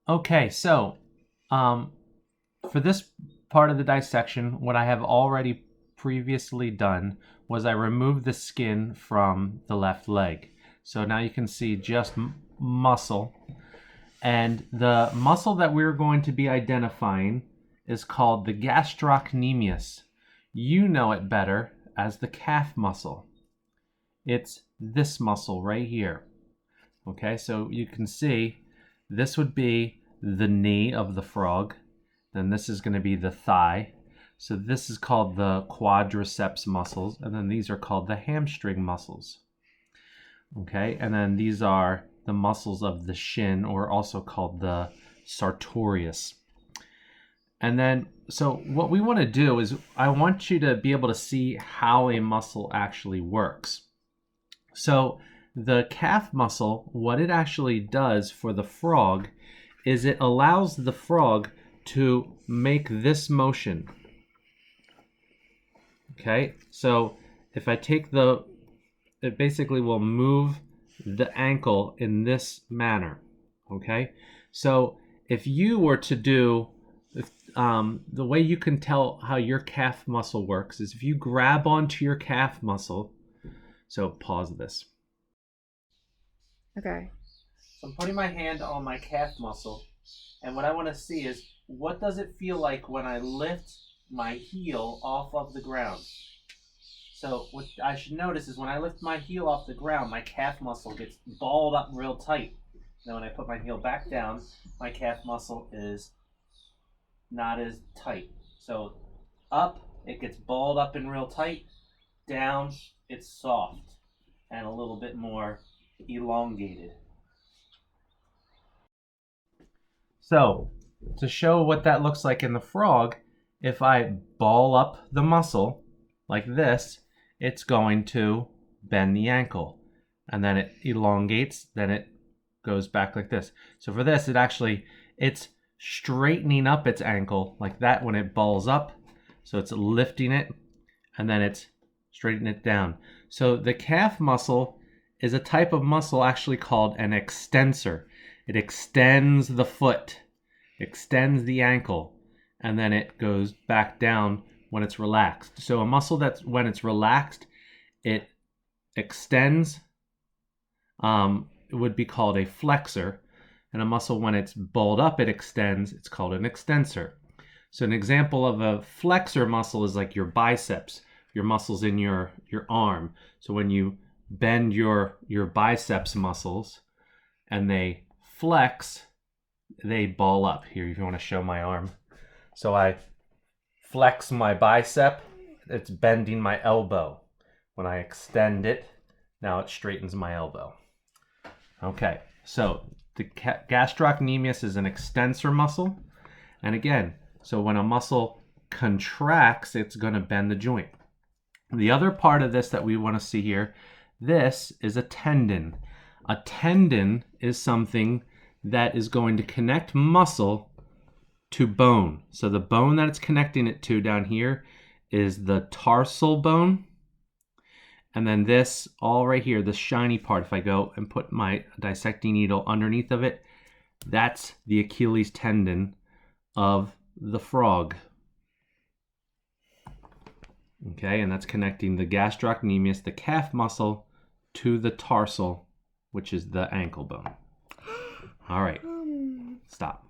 Okay, so for this part of the dissection, what I have already previously done was I removed the skin from the left leg. So now you can see just muscle. And the muscle that we're going to be identifying is called the gastrocnemius. You know it better as the calf muscle. It's this muscle right here. Okay, so you can see this would be the knee of the frog. Then this is going to be the thigh. So this is called the quadriceps muscles. And then these are called the hamstring muscles. Okay, and then these are the muscles of the shin, or also called the sartorius. And then, so what we want to do is I want you to be able to see how a muscle actually works. So the calf muscle, what it actually does for the frog is it allows the frog to make this motion. Okay, so if I take it basically will move the ankle in this manner. Okay, so if you were to do, the way you can tell how your calf muscle works is if you grab onto your calf muscle. So pause this. Okay. So I'm putting my hand on my calf muscle, and what I want to see is what does it feel like when I lift my heel off of the ground. So what I should notice is when I lift my heel off the ground, my calf muscle gets balled up real tight. Then when I put my heel back down, my calf muscle is not as tight. So up, it gets balled up and real tight. Down, it's soft and a little bit more elongated. So to show what that looks like in the frog, if I ball up the muscle like this, it's going to bend the ankle. And then it elongates, then it goes back like this. So for this, it's straightening up its ankle like that when it balls up. So it's lifting it, and then it's straightening it down. So the calf muscle is a type of muscle actually called an extensor. It extends the foot, extends the ankle, and then it goes back down when it's relaxed. So a muscle that's when it's relaxed, it extends, it would be called a flexor. And a muscle when it's balled up, it extends, it's called an extensor. So an example of a flexor muscle is like your biceps, your muscles in your arm. So when you bend your biceps muscles and they flex, they ball up. Here, if you want to show my arm. So I flex my bicep, it's bending my elbow. When I extend it, now it straightens my elbow. Okay, so the gastrocnemius is an extensor muscle. And again, so when a muscle contracts, it's going to bend the joint. The other part of this that we want to see here, this is a tendon. A tendon is something that is going to connect muscle to bone. So the bone that it's connecting it to down here is the tarsal bone. And then this all right here, the shiny part, if I go and put my dissecting needle underneath of it, that's the Achilles tendon of the frog. Okay, and that's connecting the gastrocnemius, the calf muscle, to the tarsal, which is the ankle bone. All right, stop.